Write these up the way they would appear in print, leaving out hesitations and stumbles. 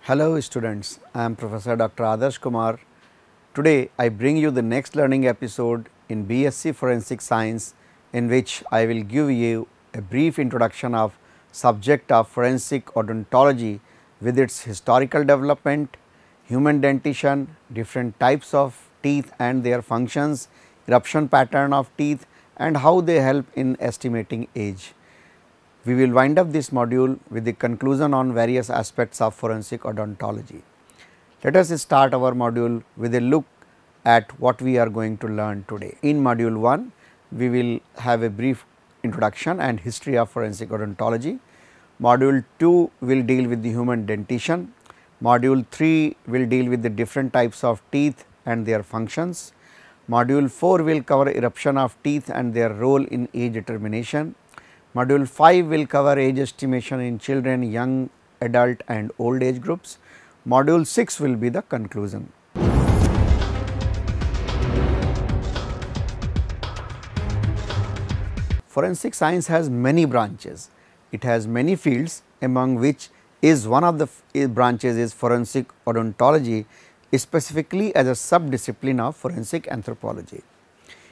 Hello students, I am Professor Dr. Adarsh Kumar. Today I bring you the next learning episode in BSc Forensic Science, in which I will give you a brief introduction of subject of forensic odontology with its historical development, human dentition, different types of teeth and their functions, eruption pattern of teeth and how they help in estimating age. We will wind up this module with the conclusion on various aspects of forensic odontology. Let us start our module with a look at what we are going to learn today. In module 1, we will have a brief introduction and history of forensic odontology. Module 2 will deal with the human dentition. Module 3 will deal with the different types of teeth and their functions. Module 4 will cover eruption of teeth and their role in age determination. Module 5 will cover age estimation in children, young adult and old age groups. Module 6 will be the conclusion. Forensic science has many branches. It has many fields, among which is one of the branches is forensic odontology, specifically as a subdiscipline of forensic anthropology.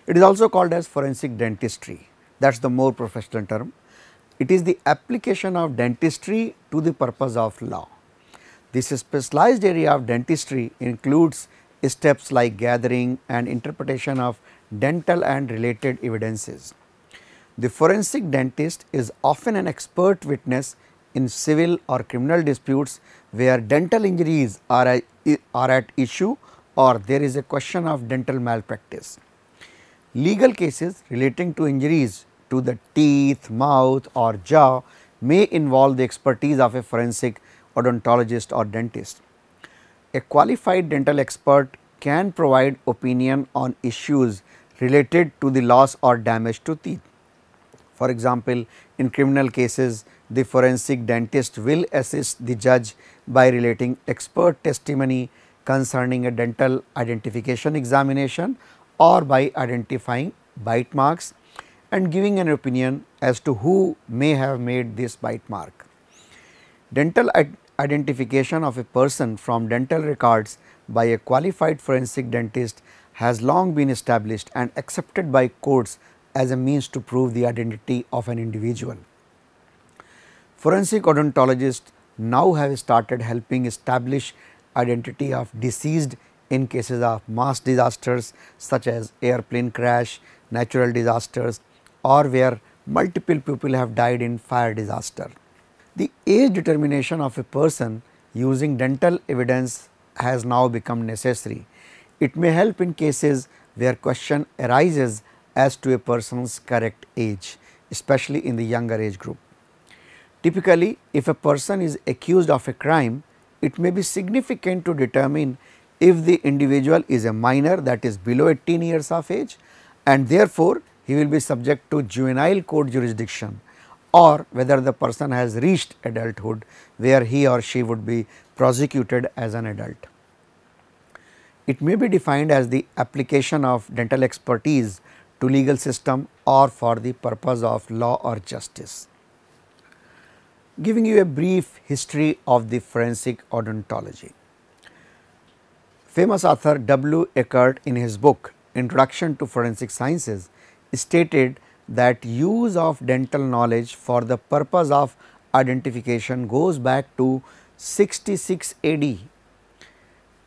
It is also called as forensic dentistry. That is the more professional term. It is the application of dentistry to the purpose of law. This specialized area of dentistry includes steps like gathering and interpretation of dental and related evidences. The forensic dentist is often an expert witness in civil or criminal disputes where dental injuries are at issue or there is a question of dental malpractice. Legal cases relating to injuries to the teeth, mouth or jaw may involve the expertise of a forensic odontologist or dentist. A qualified dental expert can provide opinion on issues related to the loss or damage to teeth. For example, in criminal cases, the forensic dentist will assist the judge by relating expert testimony concerning a dental identification examination or by identifying bite marks and giving an opinion as to who may have made this bite mark. Dental identification of a person from dental records by a qualified forensic dentist has long been established and accepted by courts as a means to prove the identity of an individual. Forensic odontologists now have started helping establish identity of deceased in cases of mass disasters such as airplane crash, natural disasters or where multiple people have died in fire disaster. The age determination of a person using dental evidence has now become necessary. It may help in cases where question arises as to a person's correct age, especially in the younger age group. Typically, if a person is accused of a crime, it may be significant to determine if the individual is a minor, that is below 18 years of age, and therefore, he will be subject to juvenile court jurisdiction, or whether the person has reached adulthood where he or she would be prosecuted as an adult. It may be defined as the application of dental expertise to legal system or for the purpose of law or justice. Giving you a brief history of the forensic odontology. Famous author W. Eckert in his book Introduction to Forensic Sciences stated that use of dental knowledge for the purpose of identification goes back to 66 AD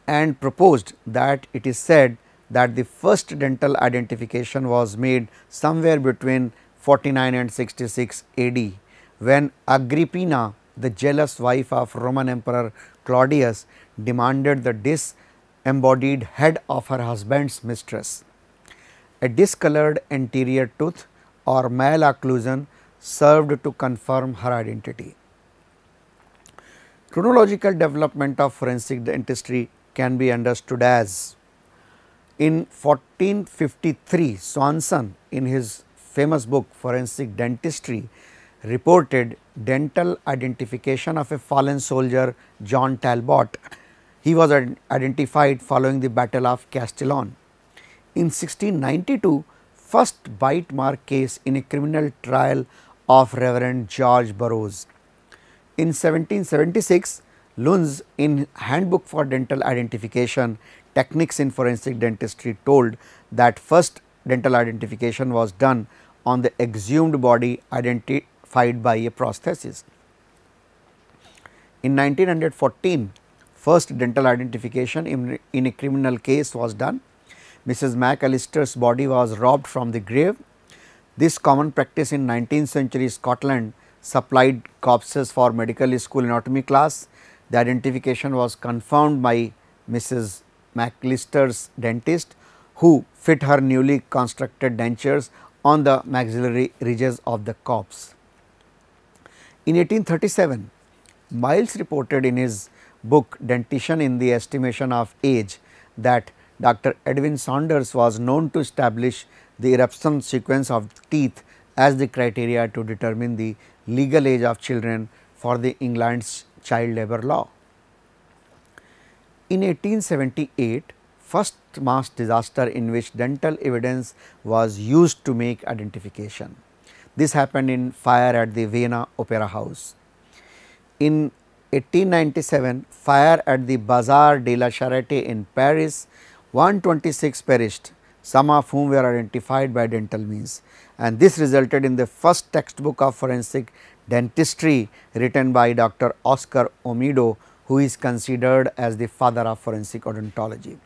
and proposed that it is said that the first dental identification was made somewhere between 49 and 66 AD when Agrippina, the jealous wife of Roman Emperor Claudius, demanded the disembodied head of her husband's mistress. A discolored anterior tooth or malocclusion served to confirm her identity. Chronological development of forensic dentistry can be understood as: in 1453, Swanson in his famous book Forensic Dentistry reported dental identification of a fallen soldier, John Talbot. He was identified following the Battle of Castellon. In 1692, first bite mark case in a criminal trial of Reverend George Burroughs. In 1776, Lunz, in Handbook for Dental Identification Techniques in Forensic Dentistry, told that first dental identification was done on the exhumed body identified by a prosthesis. In 1914, first dental identification in a criminal case was done. Mrs. McAllister's body was robbed from the grave. This common practice in 19th century Scotland supplied corpses for medical school anatomy class. The identification was confirmed by Mrs. McAllister's dentist, who fit her newly constructed dentures on the maxillary ridges of the corpse. In 1837, Miles reported in his book Dentition in the Estimation of Age that Dr. Edwin Saunders was known to establish the eruption sequence of teeth as the criteria to determine the legal age of children for the England's child labour law. In 1878, first mass disaster in which dental evidence was used to make identification. This happened in fire at the Vienna Opera House. In 1897, fire at the Bazar de la Charité in Paris, 126 perished, some of whom were identified by dental means, and this resulted in the first textbook of forensic dentistry written by Dr. Oscar Omido, who is considered as the father of forensic odontology.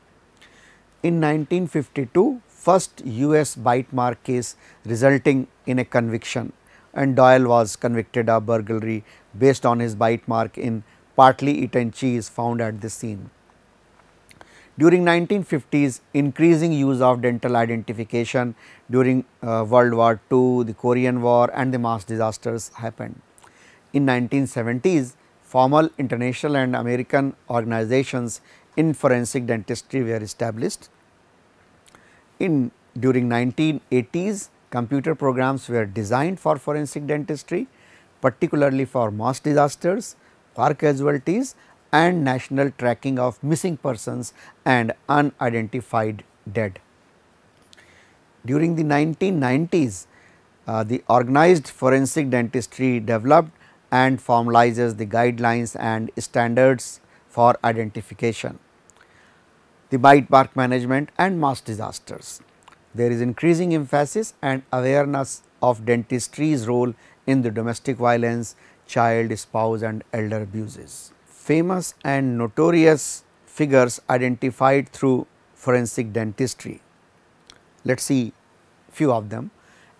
In 1952, first US bite mark case resulting in a conviction, and Doyle was convicted of burglary based on his bite mark in partly eaten cheese found at the scene. During 1950s, increasing use of dental identification during World War II, the Korean War and the mass disasters happened. In 1970s, formal international and American organizations in forensic dentistry were established. During 1980s, computer programs were designed for forensic dentistry, particularly for mass disasters, war casualties and national tracking of missing persons and unidentified dead. During the 1990s, the organized forensic dentistry developed and formalizes the guidelines and standards for identification, the bite mark management and mass disasters. There is increasing emphasis and awareness of dentistry's role in the domestic violence, child, spouse and elder abuses. Famous and notorious figures identified through forensic dentistry. Let us see few of them.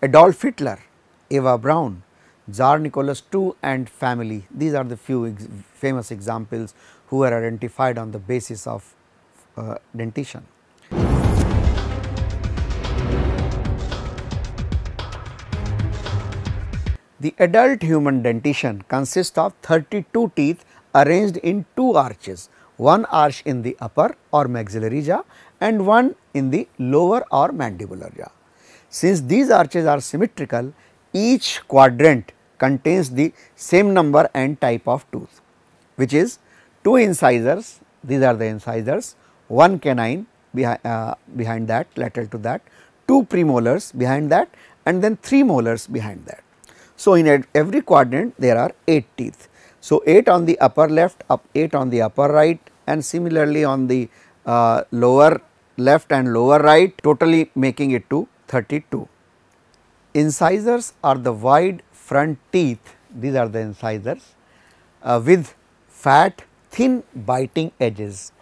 Adolf Hitler, Eva Braun, Tsar Nicholas II and family. These are the few famous examples who were identified on the basis of dentition. The adult human dentition consists of 32 teeth arranged in two arches, one arch in the upper or maxillary jaw and one in the lower or mandibular jaw. Since these arches are symmetrical, each quadrant contains the same number and type of tooth, which is 2 incisors, these are the incisors, 1 canine behind that, lateral to that, 2 premolars behind that and then 3 molars behind that. So, in every quadrant there are 8 teeth. So, 8 on the upper left, 8 on the upper right and similarly on the lower left and lower right, totally making it to 32. Incisors are the wide front teeth, these are the incisors with fat thin biting edges.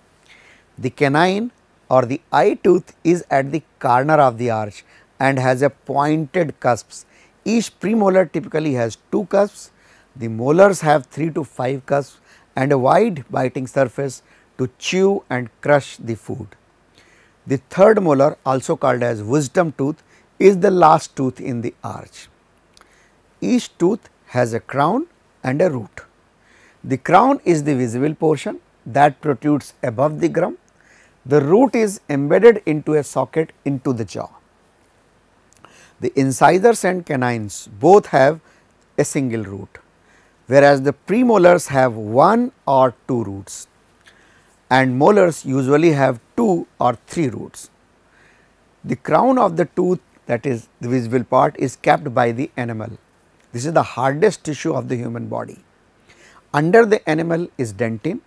The canine or the eye tooth is at the corner of the arch and has a pointed cusps. Each premolar typically has 2 cusps, the molars have 3 to 5 cusps and a wide biting surface to chew and crush the food. The third molar, also called as wisdom tooth, is the last tooth in the arch. Each tooth has a crown and a root. The crown is the visible portion that protrudes above the gum. The root is embedded into a socket into the jaw. The incisors and canines both have a single root, whereas the premolars have 1 or 2 roots and molars usually have 2 or 3 roots. The crown of the tooth, that is the visible part, is capped by the enamel. This is the hardest tissue of the human body. Under the enamel is dentin,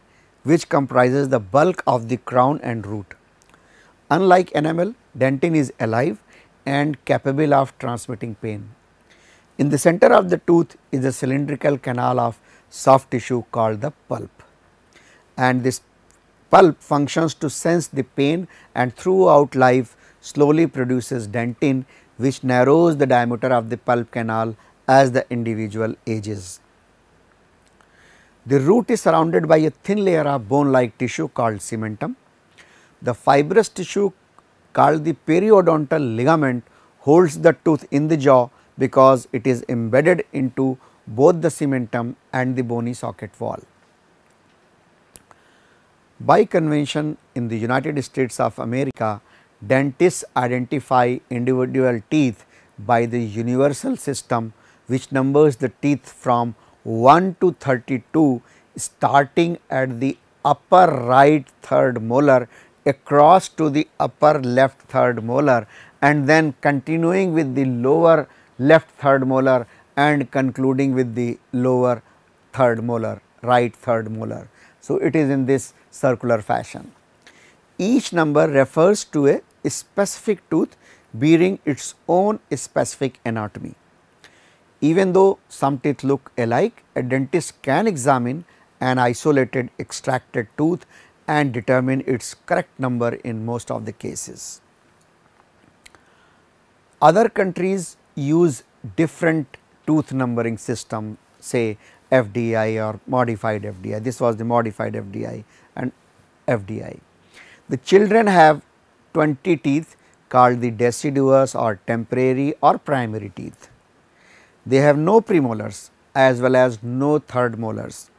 which comprises the bulk of the crown and root. Unlike enamel, dentin is alive and capable of transmitting pain. In the center of the tooth is a cylindrical canal of soft tissue called the pulp, and this pulp functions to sense the pain and throughout life slowly produces dentin, which narrows the diameter of the pulp canal as the individual ages. The root is surrounded by a thin layer of bone like tissue called cementum. The fibrous tissue called the periodontal ligament holds the tooth in the jaw because it is embedded into both the cementum and the bony socket wall. By convention in the United States of America, dentists identify individual teeth by the universal system, which numbers the teeth from 1 to 32, starting at the upper right third molar across to the upper left third molar, and then continuing with the lower left third molar and concluding with the lower third molar, right third molar. So, it is in this circular fashion. Each number refers to a specific tooth bearing its own specific anatomy. Even though some teeth look alike, a dentist can examine an isolated extracted tooth and determine its correct number in most of the cases. Other countries use different tooth numbering system, say FDI or modified FDI. This was the modified FDI and FDI. The children have 20 teeth called the deciduous or temporary or primary teeth. They have no premolars as well as no third molars.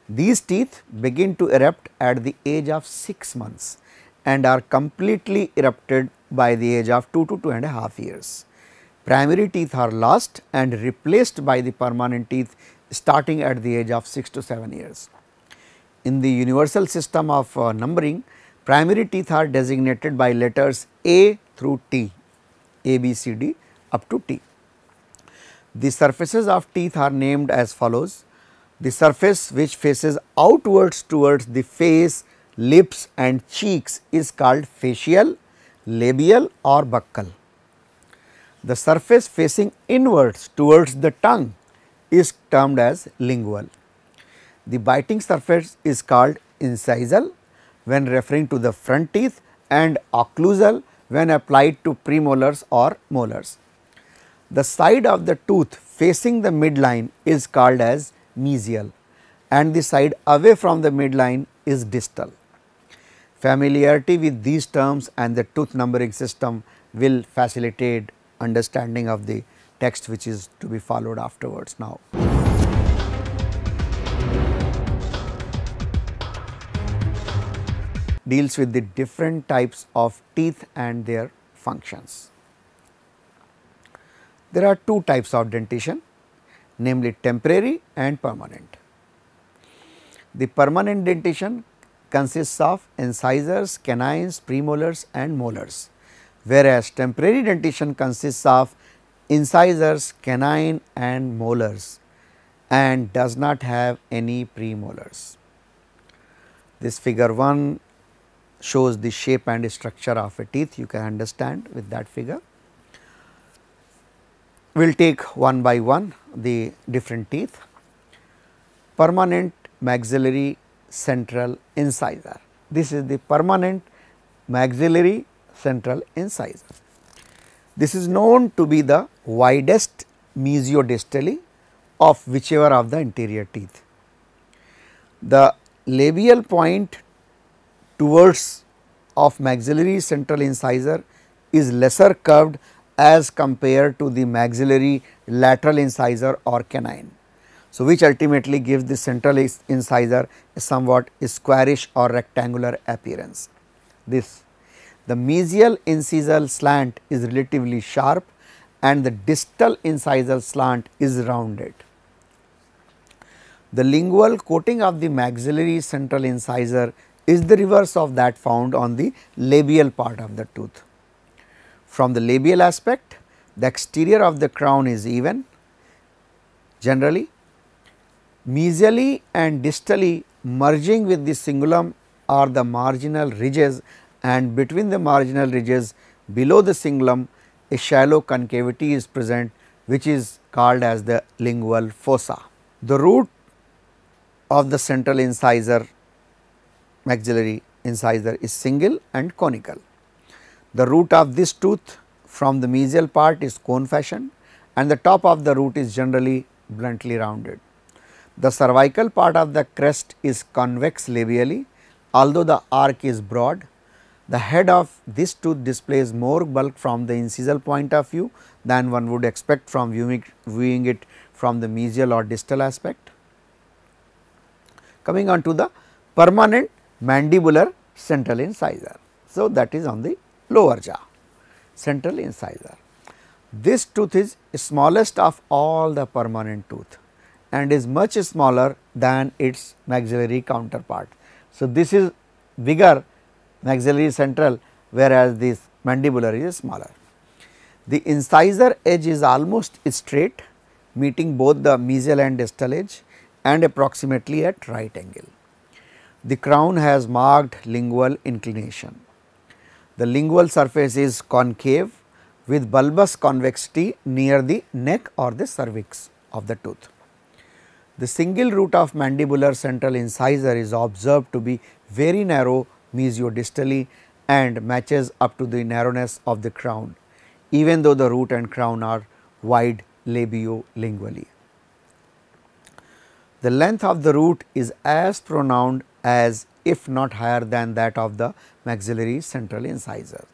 These teeth begin to erupt at the age of 6 months and are completely erupted by the age of 2 to 2.5 years. Primary teeth are lost and replaced by the permanent teeth starting at the age of 6 to 7 years. In the universal system of numbering, primary teeth are designated by letters A through T, A, B, C, D up to T. The surfaces of teeth are named as follows. The surface which faces outwards towards the face, lips and cheeks is called facial, labial or buccal. The surface facing inwards towards the tongue is termed as lingual. The biting surface is called incisal when referring to the front teeth and occlusal when applied to premolars or molars. The side of the tooth facing the midline is called as mesial and the side away from the midline is distal. Familiarity with these terms and the tooth numbering system will facilitate understanding of the text which is to be followed afterwards now. Deals with the different types of teeth and their functions. There are two types of dentition, namely temporary and permanent. The permanent dentition consists of incisors, canines, premolars and molars, whereas temporary dentition consists of incisors, canine and molars and does not have any premolars. This figure 1 shows the shape and structure of a teeth, you can understand with that figure. We will take one by one the different teeth. Permanent maxillary central incisor. This is the permanent maxillary central incisor. This is known to be the widest mesiodistally of whichever of the interior teeth. The labial point towards of maxillary central incisor is lesser curved as compared to the maxillary lateral incisor or canine. So, which ultimately gives the central incisor a somewhat squarish or rectangular appearance. The mesial incisal slant is relatively sharp and the distal incisal slant is rounded. The lingual coating of the maxillary central incisor is the reverse of that found on the labial part of the tooth. From the labial aspect, the exterior of the crown is even generally Mesially and distally merging with the cingulum are the marginal ridges, and between the marginal ridges below the cingulum a shallow concavity is present, which is called as the lingual fossa. The root of the central incisor, maxillary incisor, is single and conical. The root of this tooth from the mesial part is cone fashioned and the top of the root is generally bluntly rounded. The cervical part of the crest is convex labially, although the arc is broad. The head of this tooth displays more bulk from the incisal point of view than one would expect from viewing it from the mesial or distal aspect. Coming on to the permanent mandibular central incisor. So, that is on the lower jaw, central incisor. This tooth is smallest of all the permanent tooth and is much smaller than its maxillary counterpart. So, this is bigger maxillary central, whereas this mandibular is smaller. The incisor edge is almost straight, meeting both the mesial and distal edge and approximately at right angle. The crown has marked lingual inclination. The lingual surface is concave with bulbous convexity near the neck or the cervix of the tooth. The single root of mandibular central incisor is observed to be very narrow mesiodistally and matches up to the narrowness of the crown, even though the root and crown are wide labiolingually. The length of the root is as pronounced as, if not higher than, that of the maxillary central incisor.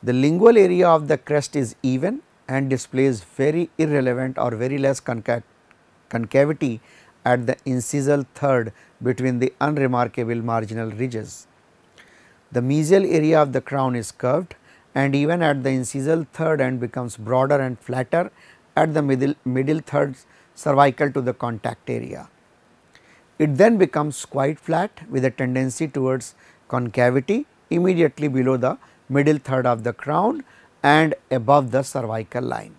The lingual area of the crest is even and displays very irrelevant or very less concavity at the incisal third between the unremarkable marginal ridges. The mesial area of the crown is curved and even at the incisal third and becomes broader and flatter at the middle third cervical to the contact area. It then becomes quite flat with a tendency towards concavity immediately below the middle third of the crown and above the cervical line.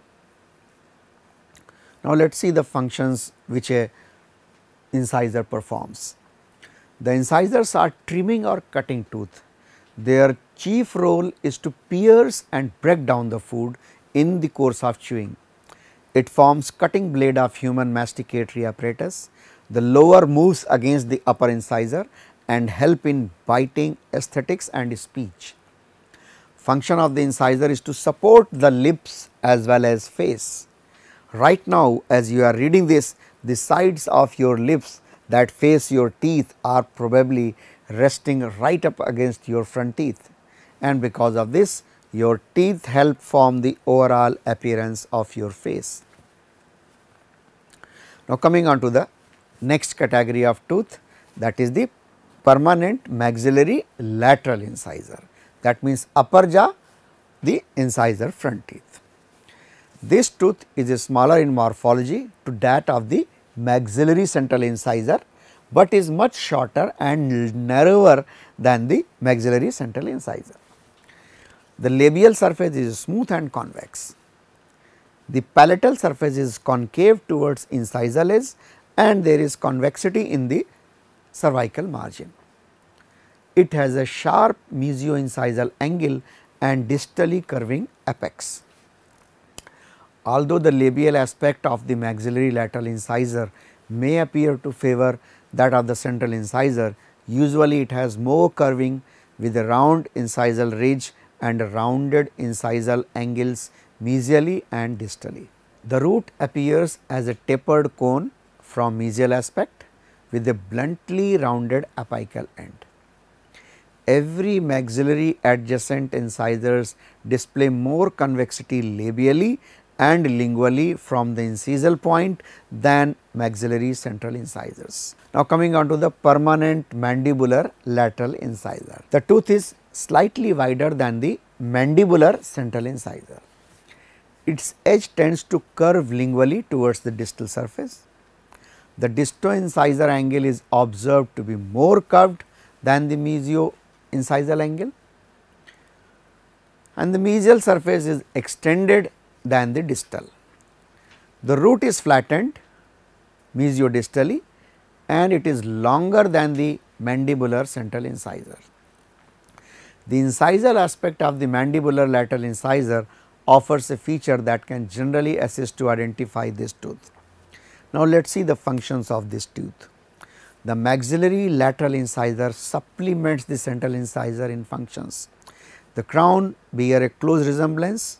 Now, let us see the functions which a incisor performs. The incisors are trimming or cutting tooth. Their chief role is to pierce and break down the food in the course of chewing. It forms cutting blade of human masticatory apparatus. The lower moves against the upper incisor and help in biting, aesthetics and speech. Function of the incisor is to support the lips as well as face. Right now, as you are reading this, the sides of your lips that face your teeth are probably resting right up against your front teeth, and because of this your teeth help form the overall appearance of your face. Now, coming on to the next category of tooth, that is the permanent maxillary lateral incisor, that means upper jaw, the incisor front teeth. This tooth is smaller in morphology to that of the maxillary central incisor, but is much shorter and narrower than the maxillary central incisor. The labial surface is smooth and convex. The palatal surface is concave towards incisal edge and there is convexity in the cervical margin. It has a sharp mesio-incisal angle and distally curving apex. Although the labial aspect of the maxillary lateral incisor may appear to favor that of the central incisor, usually it has more curving with a round incisal ridge and rounded incisal angles mesially and distally. The root appears as a tapered cone from mesial aspect with a bluntly rounded apical end. Every maxillary adjacent incisors display more convexity labially and lingually from the incisal point than maxillary central incisors. Now, coming on to the permanent mandibular lateral incisor. The tooth is slightly wider than the mandibular central incisor. Its edge tends to curve lingually towards the distal surface. The disto-incisor angle is observed to be more curved than the mesio-incisal angle, and the mesial surface is extended than the distal. The root is flattened mesiodistally, and it is longer than the mandibular central incisor. The incisal aspect of the mandibular lateral incisor offers a feature that can generally assist to identify this tooth. Now, let us see the functions of this tooth. The maxillary lateral incisor supplements the central incisor in functions. The crown bear a close resemblance.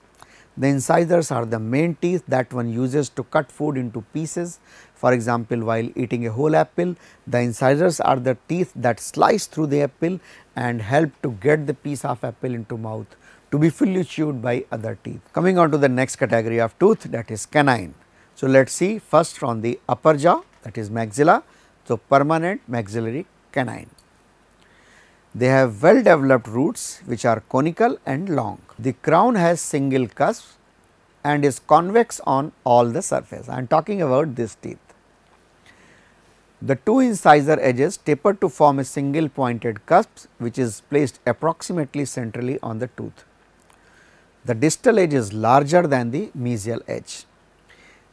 The incisors are the main teeth that one uses to cut food into pieces. For example, while eating a whole apple, the incisors are the teeth that slice through the apple and help to get the piece of apple into mouth to be fully chewed by other teeth. Coming on to the next category of tooth, that is canine. So, let us see first from the upper jaw, that is maxilla. So, permanent maxillary canine. They have well developed roots which are conical and long. The crown has single cusp and is convex on all the surface. I am talking about this teeth. The two incisor edges taper to form a single pointed cusp which is placed approximately centrally on the tooth. The distal edge is larger than the mesial edge.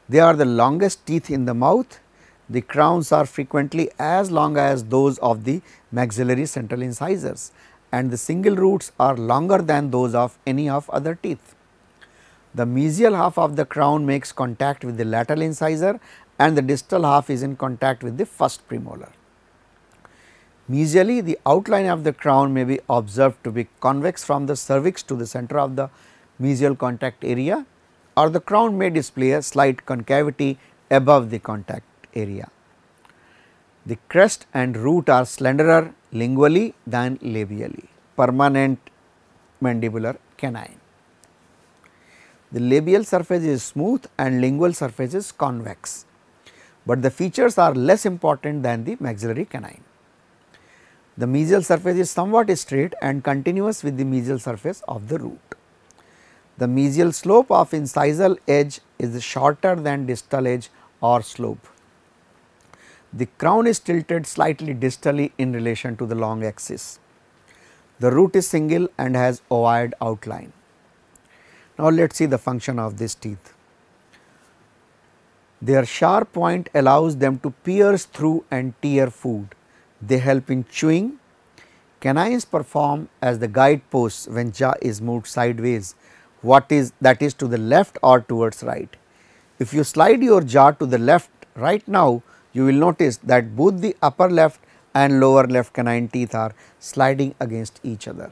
They are the longest teeth in the mouth. The crowns are frequently as long as those of the maxillary central incisors, and the single roots are longer than those of any of other teeth. The mesial half of the crown makes contact with the lateral incisor and the distal half is in contact with the first premolar. Mesially, the outline of the crown may be observed to be convex from the cervix to the center of the mesial contact area, or the crown may display a slight concavity above the contact area. The crest and root are slenderer lingually than labially. Permanent mandibular canine. The labial surface is smooth and lingual surface is convex, but the features are less important than the maxillary canine. The mesial surface is somewhat straight and continuous with the mesial surface of the root. The mesial slope of incisal edge is shorter than distal edge or slope. The crown is tilted slightly distally in relation to the long axis. The root is single and has ovoid outline. Now, let us see the function of these teeth. Their sharp point allows them to pierce through and tear food. They help in chewing. Canines perform as the guideposts when jaw is moved sideways, that is to the left or towards right. If you slide your jaw to the left right now, you will notice that both the upper left and lower left canine teeth are sliding against each other.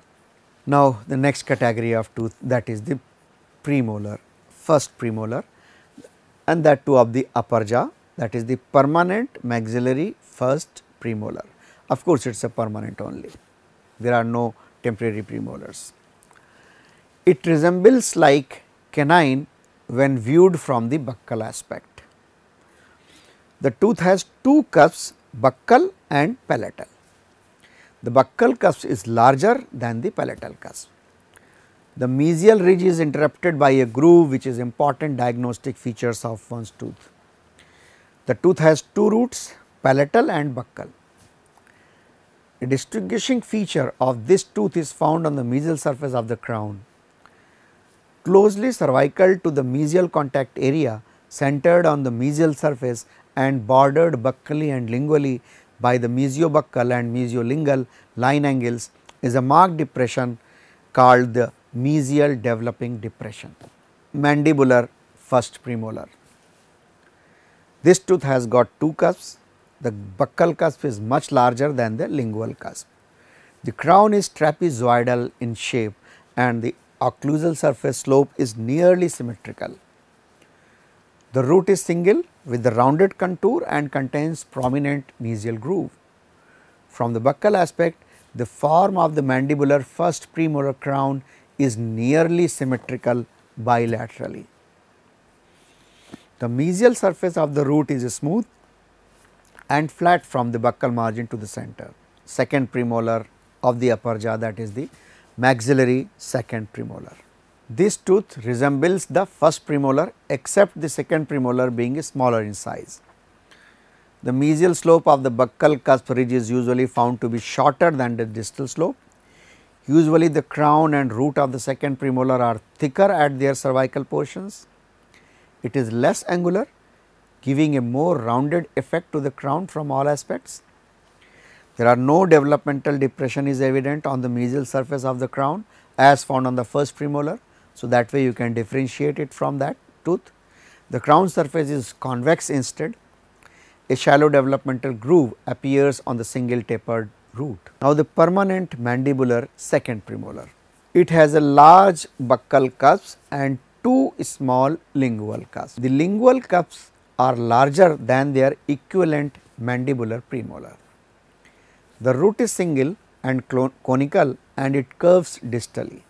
Now, the next category of tooth, that is the premolar, first premolar, and that too of the upper jaw, that is the permanent maxillary first premolar. Of course, it is a permanent only, there are no temporary premolars. It resembles like canine when viewed from the buccal aspect. The tooth has two cusps, buccal and palatal. The buccal cusp is larger than the palatal cusp. The mesial ridge is interrupted by a groove which is important diagnostic features of one's tooth. The tooth has two roots, palatal and buccal. A distinguishing feature of this tooth is found on the mesial surface of the crown. Closely cervical to the mesial contact area, centered on the mesial surface and bordered buccally and lingually by the mesiobuccal and mesiolingual line angles is a marked depression called the mesial developing depression. Mandibular first premolar. This tooth has got two cusps. The buccal cusp is much larger than the lingual cusp. The crown is trapezoidal in shape and the occlusal surface slope is nearly symmetrical. The root is single with the rounded contour and contains prominent mesial groove. From the buccal aspect, the form of the mandibular first premolar crown is nearly symmetrical bilaterally. The mesial surface of the root is smooth and flat from the buccal margin to the center. Second premolar of the upper jaw, that is the maxillary second premolar. This tooth resembles the first premolar except the second premolar being smaller in size. The mesial slope of the buccal cusp ridge is usually found to be shorter than the distal slope. Usually the crown and root of the second premolar are thicker at their cervical portions. It is less angular giving a more rounded effect to the crown from all aspects. There are no developmental depression is evident on the mesial surface of the crown as found on the first premolar. So, that way you can differentiate it from that tooth. The crown surface is convex instead. A shallow developmental groove appears on the single tapered root. Now, the permanent mandibular second premolar. It has a large buccal cusp and two small lingual cusps. The lingual cusps are larger than their equivalent mandibular premolar. The root is single and conical and it curves distally.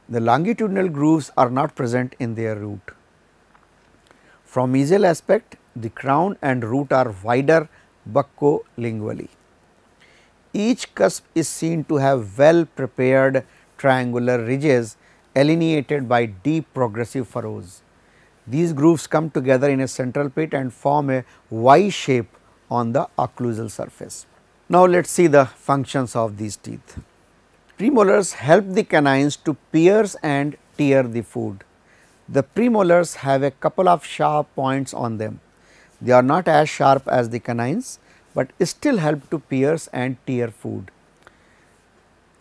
The longitudinal grooves are not present in their root. From mesial aspect, the crown and root are wider buccolingually. Each cusp is seen to have well prepared triangular ridges delineated by deep progressive furrows. These grooves come together in a central pit and form a Y shape on the occlusal surface. Now, let us see the functions of these teeth. Premolars help the canines to pierce and tear the food. The premolars have a couple of sharp points on them. They are not as sharp as the canines, but still help to pierce and tear food.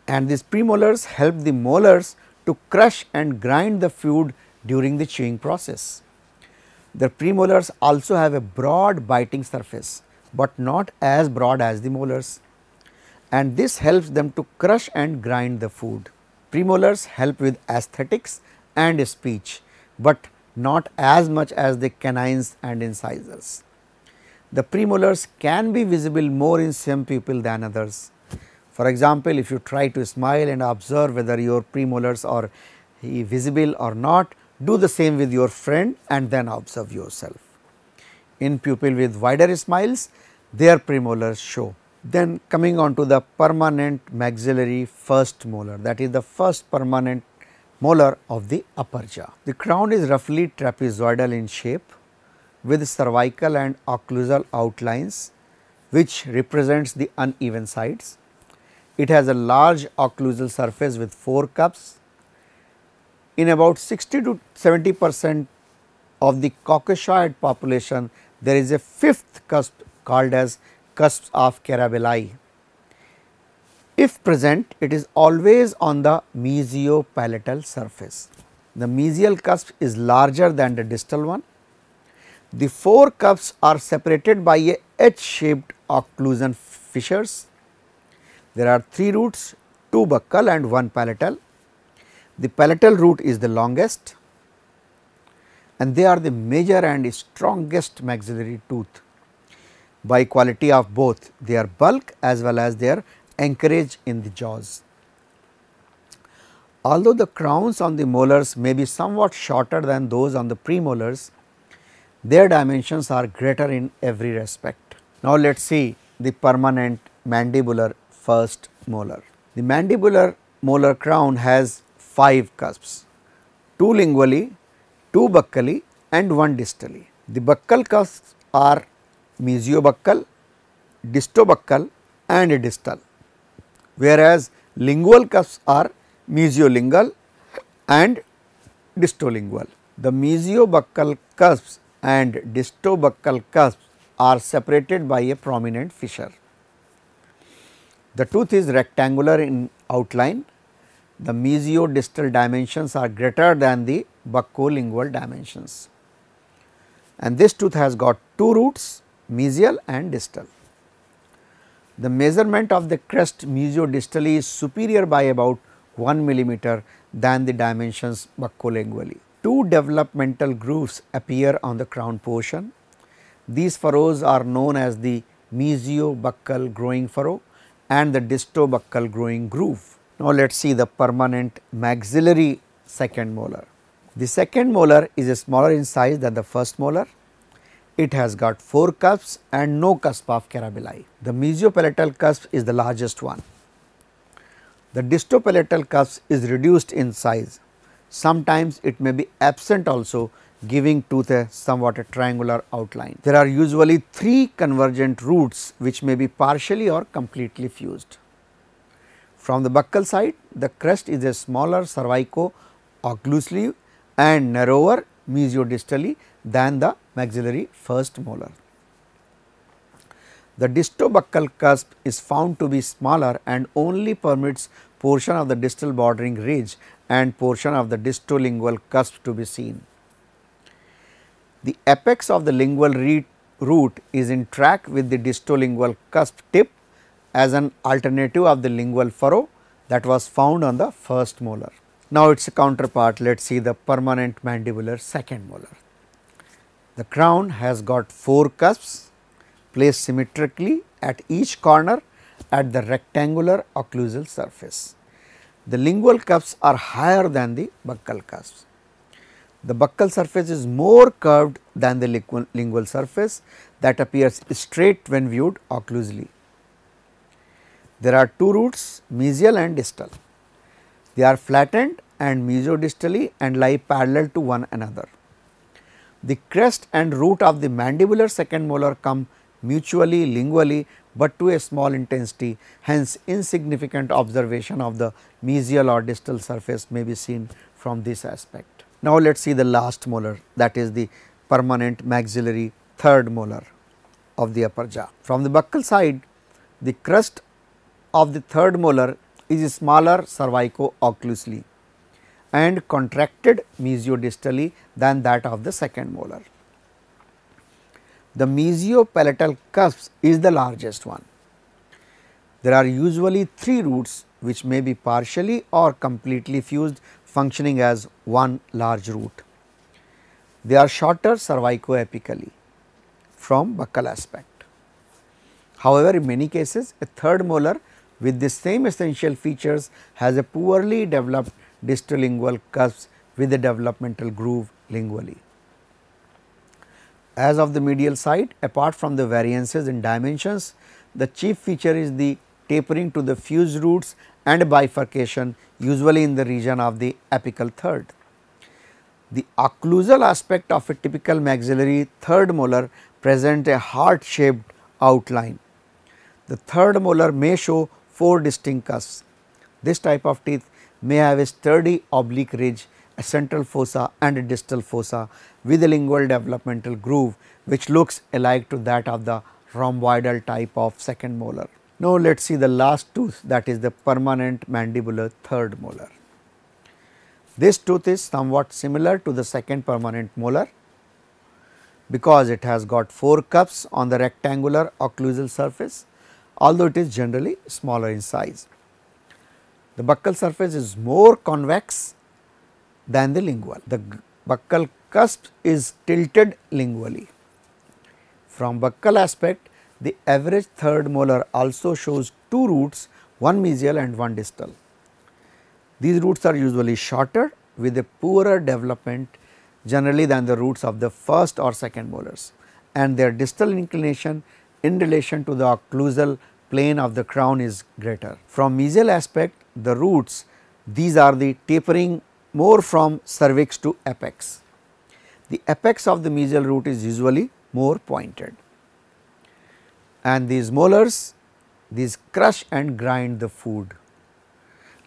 And these premolars help the molars to crush and grind the food during the chewing process. The premolars also have a broad biting surface, but not as broad as the molars, and this helps them to crush and grind the food. Premolars help with aesthetics and speech, but not as much as the canines and incisors. The premolars can be visible more in some people than others. For example, if you try to smile and observe whether your premolars are visible or not, do the same with your friend and then observe yourself. In people with wider smiles, their premolars show. Then coming on to the permanent maxillary first molar, that is the first permanent molar of the upper jaw. The crown is roughly trapezoidal in shape with cervical and occlusal outlines which represents the uneven sides. It has a large occlusal surface with 4 cusps. In about 60 to 70% of the Caucasoid population, there is a 5th cusp called as cusps of Carabelli. If present, it is always on the mesiopalatal surface. The mesial cusp is larger than the distal one. The 4 cusps are separated by a H-shaped occlusion fissures. There are 3 roots, 2 buccal and 1 palatal. The palatal root is the longest and they are the major and strongest maxillary tooth by quality of both their bulk as well as their anchorage in the jaws. Although the crowns on the molars may be somewhat shorter than those on the premolars, their dimensions are greater in every respect. Now, let us see the permanent mandibular first molar. The mandibular molar crown has 5 cusps, 2 lingually, 2 buccally and 1 distally. The buccal cusps are mesiobuccal, distobuccal and distal, whereas lingual cusps are mesiolingual and distolingual. The mesiobuccal cusps and distobuccal cusps are separated by a prominent fissure. The tooth is rectangular in outline. The mesiodistal dimensions are greater than the buccolingual dimensions, and this tooth has got 2 roots, mesial and distal. The measurement of the crest mesiodistally is superior by about 1 millimeter than the dimensions buccolingually. 2 developmental grooves appear on the crown portion. These furrows are known as the mesiobuccal growing furrow and the distobuccal growing groove. Now, let us see the permanent maxillary second molar. The second molar is smaller in size than the first molar. It has got 4 cusps and no cusp of Carabelli. The mesiopalatal cusp is the largest one. The distopalatal cusp is reduced in size. Sometimes it may be absent also, giving tooth a somewhat a triangular outline. There are usually 3 convergent roots which may be partially or completely fused. From the buccal side, the crest is a smaller cervico-occlusally and narrower mesiodistally than the maxillary first molar. The distobuccal cusp is found to be smaller and only permits portion of the distal bordering ridge and portion of the distolingual cusp to be seen. The apex of the lingual root is in track with the distolingual cusp tip as an alternative of the lingual furrow that was found on the first molar. Now, its counterpart, let us see the permanent mandibular second molar. The crown has got 4 cusps placed symmetrically at each corner at the rectangular occlusal surface. The lingual cusps are higher than the buccal cusps. The buccal surface is more curved than the lingual surface that appears straight when viewed occlusally. There are 2 roots, mesial and distal. They are flattened and mesiodistally and lie parallel to one another. The crest and root of the mandibular second molar come mutually lingually, but to a small intensity, hence insignificant observation of the mesial or distal surface may be seen from this aspect. Now, let us see the last molar, that is the permanent maxillary third molar of the upper jaw. From the buccal side, the crest of the third molar is smaller cervico-occlusally and contracted mesiodistally than that of the second molar. The mesiopalatal cusp is the largest one. There are usually 3 roots which may be partially or completely fused, functioning as one large root. They are shorter cervicoapically from buccal aspect. However, in many cases a third molar with the same essential features has a poorly developed distolingual cusp with a developmental groove lingually. As of the medial side, apart from the variances in dimensions, the chief feature is the tapering to the fused roots and bifurcation usually in the region of the apical third. The occlusal aspect of a typical maxillary third molar present a heart shaped outline. The third molar may show 4 distinct cusps. This type of teeth may have a sturdy oblique ridge, a central fossa and a distal fossa with a lingual developmental groove which looks alike to that of the rhomboidal type of second molar. Now, let us see the last tooth, that is the permanent mandibular third molar. This tooth is somewhat similar to the second permanent molar because it has got 4 cusps on the rectangular occlusal surface, although it is generally smaller in size. The buccal surface is more convex than the lingual. The buccal cusp is tilted lingually. From buccal aspect, the average third molar also shows 2 roots, one mesial and one distal. These roots are usually shorter with a poorer development generally than the roots of the first or second molars, and their distal inclination in relation to the occlusal plane of the crown is greater. From mesial aspect, the roots, these are the tapering more from cervix to apex. The apex of the mesial root is usually more pointed, and these molars, these crush and grind the food.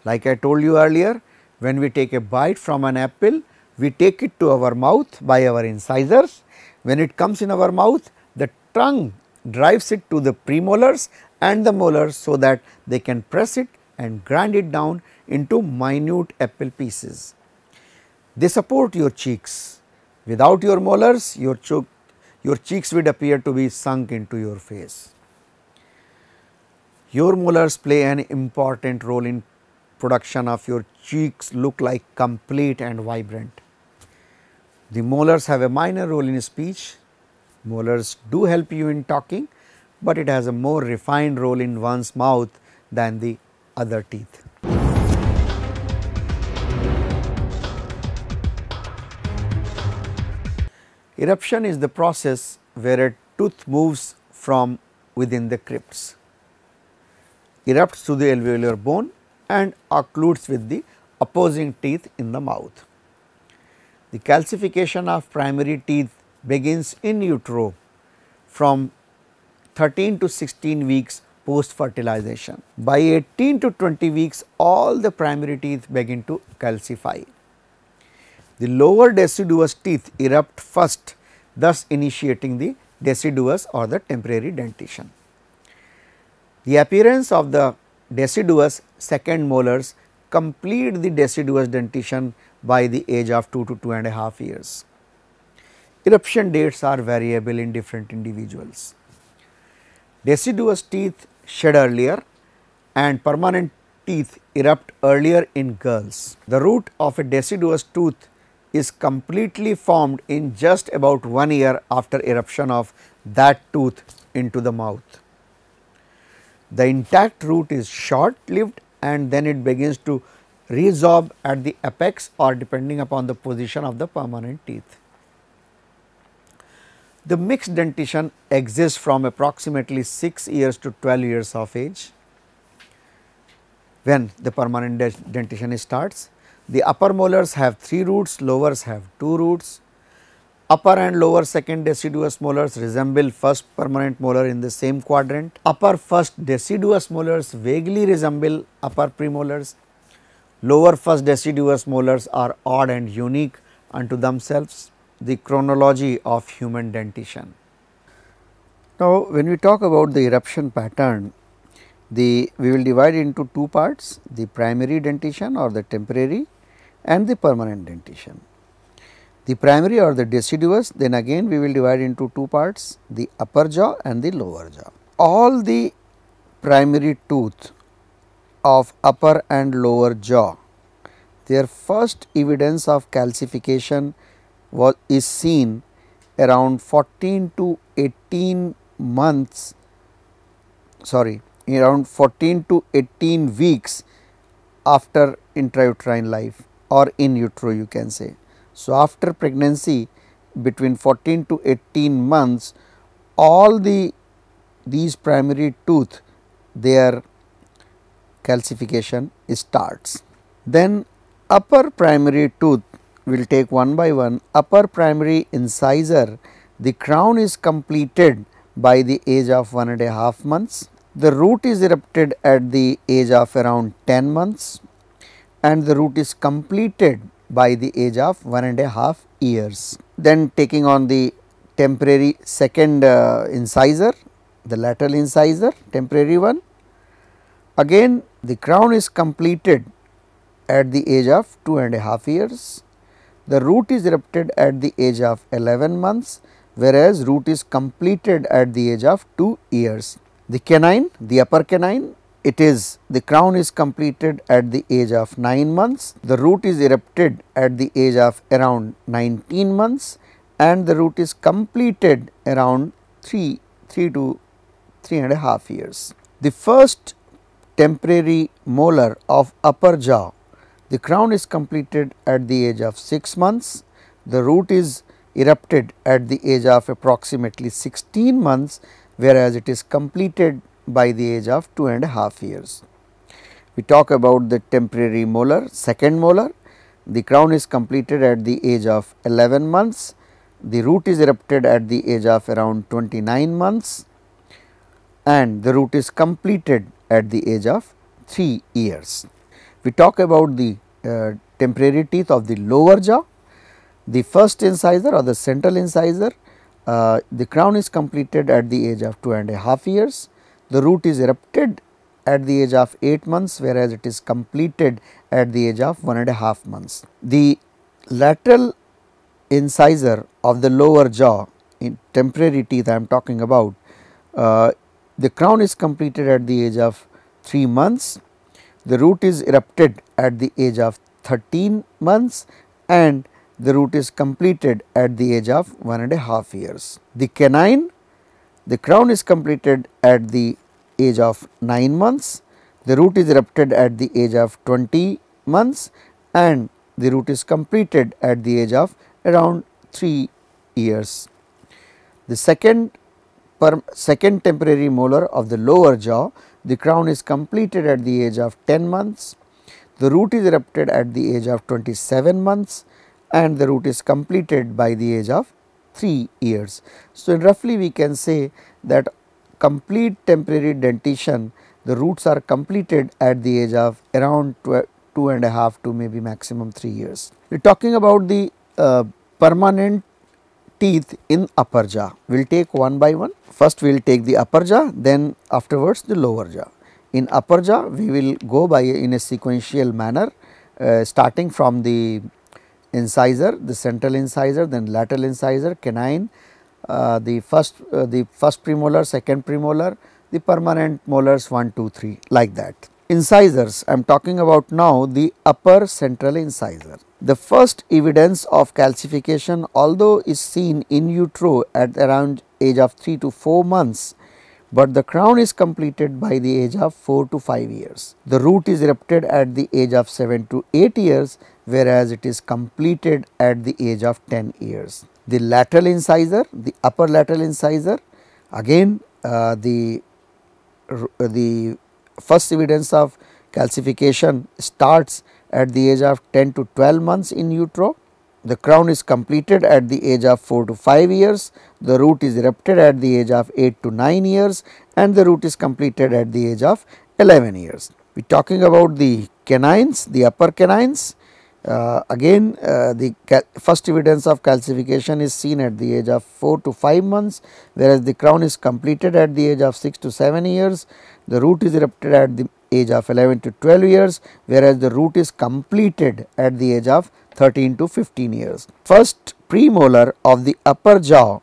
Like I told you earlier, when we take a bite from an apple, we take it to our mouth by our incisors. When it comes in our mouth, the tongue drives it to the premolars and the molars so that they can press it and grind it down into minute apple pieces. They support your cheeks. Without your molars, your cheeks would appear to be sunk into your face. Your molars play an important role in production of your cheeks look like complete and vibrant. The molars have a minor role in speech. Molars do help you in talking, but it has a more refined role in one's mouth than the other teeth. Eruption is the process where a tooth moves from within the crypts, erupts through the alveolar bone and occludes with the opposing teeth in the mouth. The calcification of primary teeth begins in utero from 13 to 16 weeks post fertilization. By 18 to 20 weeks, all the primary teeth begin to calcify. The lower deciduous teeth erupt first thus initiating the deciduous or the temporary dentition. The appearance of the deciduous second molars complete the deciduous dentition by the age of 2 to 2.5 years. Eruption dates are variable in different individuals. Deciduous teeth shed earlier and permanent teeth erupt earlier in girls. The root of a deciduous tooth is completely formed in just about 1 year after eruption of that tooth into the mouth. The intact root is short lived and then it begins to resorb at the apex or depending upon the position of the permanent teeth. The mixed dentition exists from approximately 6 years to 12 years of age. When the permanent dentition starts, the upper molars have 3 roots, lowers have 2 roots. Upper and lower second deciduous molars resemble first permanent molar in the same quadrant. Upper first deciduous molars vaguely resemble upper premolars. Lower first deciduous molars are odd and unique unto themselves. The chronology of human dentition. Now, when we talk about the eruption pattern, we will divide into 2 parts, the primary dentition or the temporary and the permanent dentition. The primary or the deciduous, then again we will divide into 2 parts, the upper jaw and the lower jaw. All the primary tooth of upper and lower jaw, their first evidence of calcification is seen around 14 to 18 months, around 14 to 18 weeks after intrauterine life or in utero you can say. So, after pregnancy between 14 to 18 months, all these primary tooth, their calcification starts. Then upper primary tooth, we will take one by one. Upper primary incisor, the crown is completed by the age of 1.5 months. The root is erupted at the age of around 10 months and the root is completed by the age of 1.5 years. Then taking on the temporary second incisor, the lateral incisor, temporary one. Again the crown is completed at the age of 2.5 years. The root is erupted at the age of 11 months, whereas root is completed at the age of 2 years. The canine, the upper canine, the crown is completed at the age of 9 months, the root is erupted at the age of around 19 months and the root is completed around 3 to 3.5 years. The first temporary molar of upper jaw, the crown is completed at the age of 6 months, the root is erupted at the age of approximately 16 months, whereas it is completed by the age of 2.5 years. We talk about the temporary molar, second molar, the crown is completed at the age of 11 months, the root is erupted at the age of around 29 months and the root is completed at the age of 3 years. We talk about the temporary teeth of the lower jaw, the first incisor or the central incisor, the crown is completed at the age of 2.5 years, the root is erupted at the age of 8 months, whereas it is completed at the age of 1.5 months. The lateral incisor of the lower jaw, in temporary teeth I am talking about, the crown is completed at the age of 3 months, the root is erupted at the age of 13 months and the root is completed at the age of 1.5 years. The canine, the crown is completed at the age of 9 months, the root is erupted at the age of 20 months and the root is completed at the age of around 3 years. The second temporary molar of the lower jaw, the crown is completed at the age of 10 months, the root is erupted at the age of 27 months and the root is completed by the age of 3 years. So, roughly we can say that complete temporary dentition, the roots are completed at the age of around 2.5 to maybe maximum 3 years. We are talking about the permanent teeth in upper jaw. We will take one by one. First we will take the upper jaw, then afterwards the lower jaw. In upper jaw we will go by in a sequential manner, starting from the incisor, the central incisor, then lateral incisor, canine, the first premolar, second premolar, the permanent molars 1, 2, 3, like that. Incisors, I am talking about now the upper central incisor. The first evidence of calcification, although is seen in utero at around age of 3 to 4 months, but the crown is completed by the age of 4 to 5 years. The root is erupted at the age of 7 to 8 years, whereas it is completed at the age of 10 years. The lateral incisor, the upper lateral incisor, again the first evidence of calcification starts at the age of 10 to 12 months in utero. The crown is completed at the age of 4 to 5 years, the root is erupted at the age of 8 to 9 years, and the root is completed at the age of 11 years. We are talking about the canines, the upper canines. The first evidence of calcification is seen at the age of 4 to 5 months, whereas the crown is completed at the age of 6 to 7 years. The root is erupted at the age of 11 to 12 years, whereas the root is completed at the age of 13 to 15 years. First premolar of the upper jaw,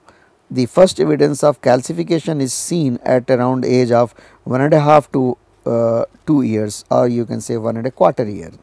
the first evidence of calcification is seen at around age of 1.5 to 2 years, or you can say 1.25 years.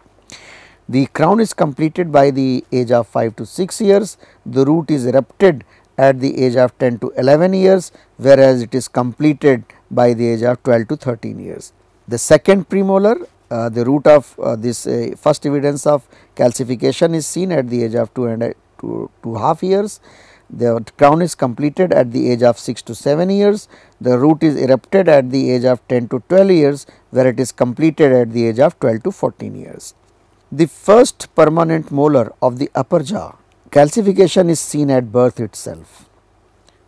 The crown is completed by the age of 5 to 6 years, the root is erupted at the age of 10 to 11 years, whereas it is completed by the age of 12 to 13 years. The second premolar, the root of this first evidence of calcification is seen at the age of 2.5 years. The crown is completed at the age of 6 to 7 years. The root is erupted at the age of 10 to 12 years, where it is completed at the age of 12 to 14 years. The first permanent molar of the upper jaw, calcification is seen at birth itself,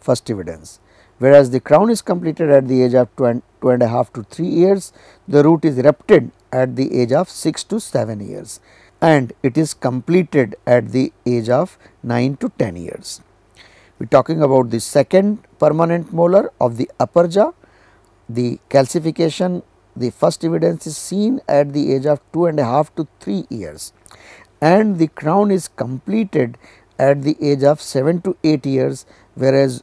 first evidence, whereas the crown is completed at the age of 2.5 to 3 years, the root is erupted at the age of 6 to 7 years, and it is completed at the age of 9 to 10 years. We are talking about the second permanent molar of the upper jaw. The calcification, the first evidence is seen at the age of 2.5 to 3 years, and the crown is completed at the age of 7 to 8 years, whereas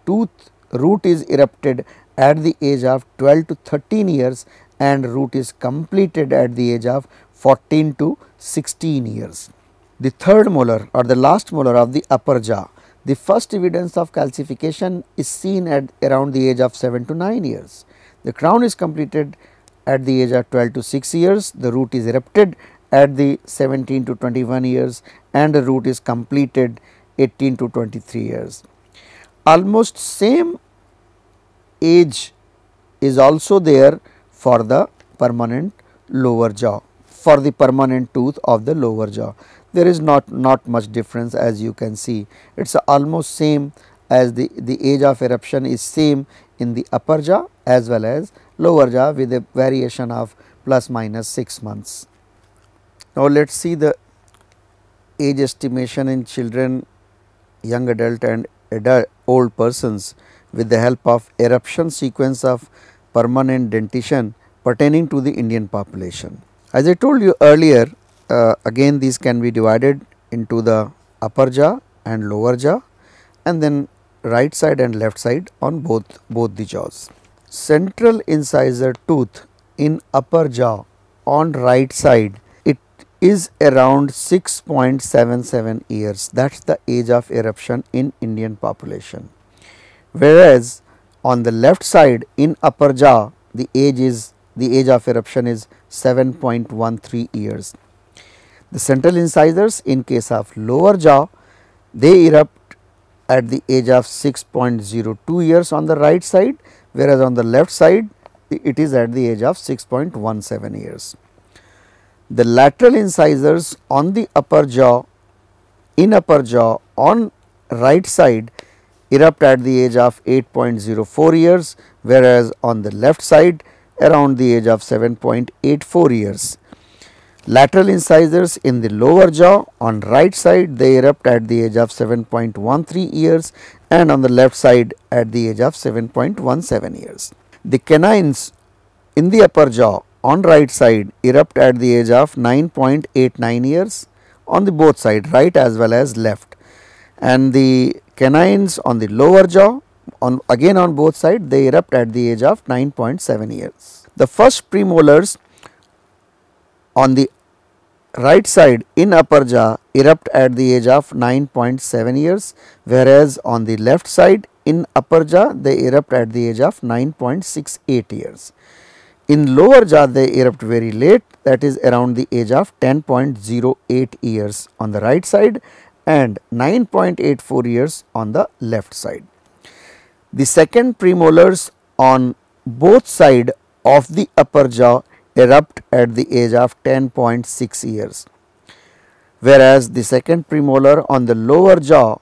root is erupted at the age of 12 to 13 years, and root is completed at the age of 14 to 16 years. The third molar or the last molar of the upper jaw, the first evidence of calcification is seen at around the age of 7 to 9 years. The crown is completed at the age of 12 to 6 years, the root is erupted at the 17 to 21 years, and the root is completed 18 to 23 years. Almost same age is also there for the permanent lower jaw, for the permanent tooth of the lower jaw. There is not much difference, as you can see. It is almost same, as the age of eruption is same in the upper jaw as well as lower jaw, with a variation of plus minus 6 months. Now, let us see the age estimation in children, young adult and old persons with the help of eruption sequence of permanent dentition pertaining to the Indian population. As I told you earlier, again these can be divided into the upper jaw and lower jaw, and then right side and left side on both the jaws. Central incisor tooth in upper jaw on right side, it is around 6.77 years. That is the age of eruption in Indian population. Whereas on the left side in upper jaw, the age of eruption is 7.13 years. The central incisors in case of lower jaw, they erupt at the age of 6.02 years on the right side, whereas on the left side it is at the age of 6.17 years. The lateral incisors on the upper jaw, in upper jaw on right side, erupt at the age of 8.04 years, whereas on the left side around the age of 7.84 years. Lateral incisors in the lower jaw, on right side they erupt at the age of 7.13 years and on the left side at the age of 7.17 years. The canines in the upper jaw on right side erupt at the age of 9.89 years on the both side, right as well as left, and the canines on the lower jaw again on both sides they erupt at the age of 9.7 years. The first premolars on the right side in upper jaw erupt at the age of 9.7 years, whereas on the left side in upper jaw they erupt at the age of 9.68 years. In lower jaw they erupt very late, that is around the age of 10.08 years on the right side and 9.84 years on the left side. The second premolars on both sides of the upper jaw erupt at the age of 10.6 years, whereas the second premolar on the lower jaw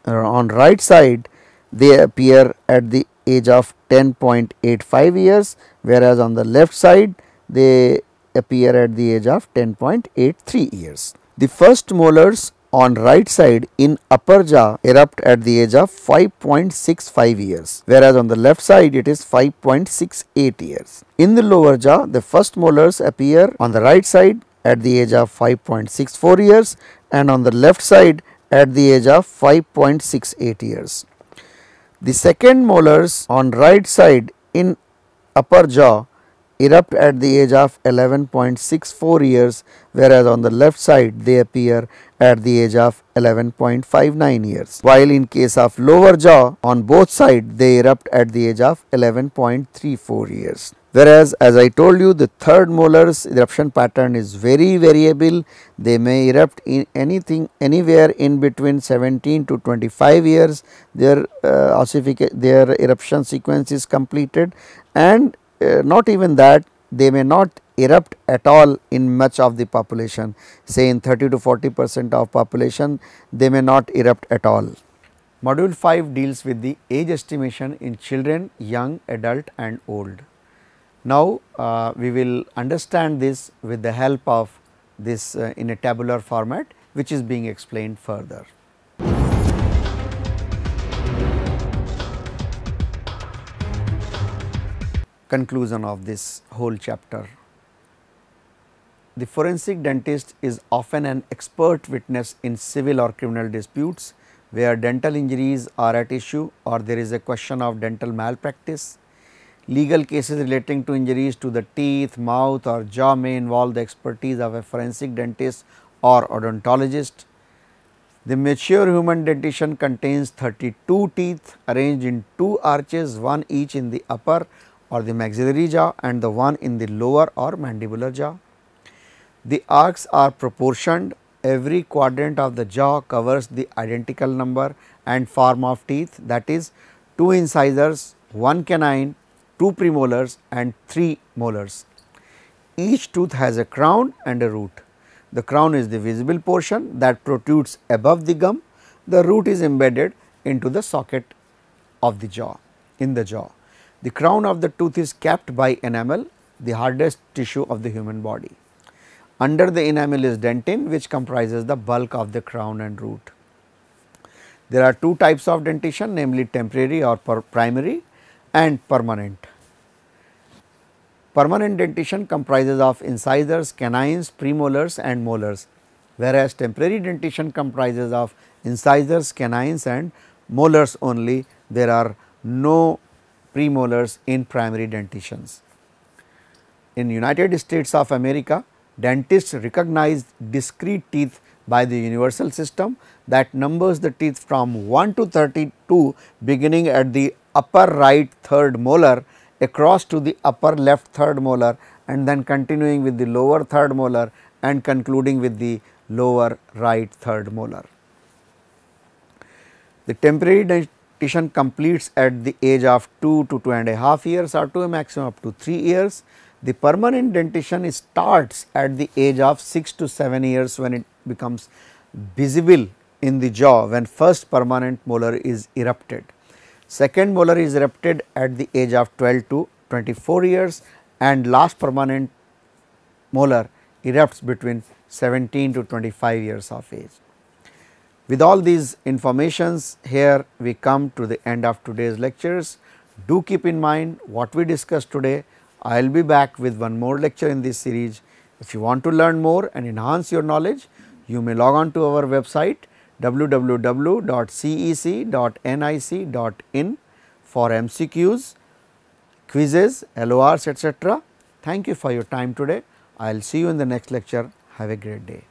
on right side they appear at the age of 10.85 years, whereas on the left side they appear at the age of 10.83 years. The first molars on right side in upper jaw erupt at the age of 5.65 years, whereas on the left side it is 5.68 years. In the lower jaw the first molars appear on the right side at the age of 5.64 years and on the left side at the age of 5.68 years. The second molars on right side in upper jaw erupt at the age of 11.64 years, whereas on the left side they appear at the age of 11.59 years, while in case of lower jaw on both sides they erupt at the age of 11.34 years. Whereas as I told you, the third molars eruption pattern is very variable. They may erupt in anywhere in between 17 to 25 years their eruption sequence is completed, and not even that, they may not erupt at all in much of the population, say in 30 to 40% of population they may not erupt at all. Module 5 deals with the age estimation in children, young, adult and old. Now, we will understand this with the help of this in a tabular format, which is being explained further. Conclusion of this whole chapter. The forensic dentist is often an expert witness in civil or criminal disputes where dental injuries are at issue or there is a question of dental malpractice. Legal cases relating to injuries to the teeth, mouth or jaw may involve the expertise of a forensic dentist or odontologist. The mature human dentition contains 32 teeth arranged in 2 arches, one each in the upper or the maxillary jaw and the one in the lower or mandibular jaw. The arcs are proportioned. Every quadrant of the jaw covers the identical number and form of teeth, that is 2 incisors, 1 canine, 2 premolars and 3 molars. Each tooth has a crown and a root. The crown is the visible portion that protrudes above the gum. The root is embedded into the socket of the jaw, in the jaw. The crown of the tooth is capped by enamel, the hardest tissue of the human body. Under the enamel is dentin, which comprises the bulk of the crown and root. There are 2 types of dentition, namely temporary or primary and permanent. Permanent dentition comprises of incisors, canines, premolars and molars, whereas temporary dentition comprises of incisors, canines and molars only. There are no premolars in primary dentitions. In United States of America, dentists recognize discrete teeth by the universal system that numbers the teeth from 1 to 32, beginning at the upper right third molar across to the upper left third molar and then continuing with the lower third molar and concluding with the lower right third molar. The temporary dentition completes at the age of 2 to 2.5 years or to a maximum up to 3 years. The permanent dentition starts at the age of 6 to 7 years when it becomes visible in the jaw when first permanent molar is erupted. Second molar is erupted at the age of 12 to 24 years and last permanent molar erupts between 17 to 25 years of age. With all these informations, here we come to the end of today's lectures. Do keep in mind what we discussed today. I will be back with one more lecture in this series. If you want to learn more and enhance your knowledge, you may log on to our website www.cec.nic.in for MCQs, quizzes, LORs, etc. Thank you for your time today. I will see you in the next lecture. Have a great day.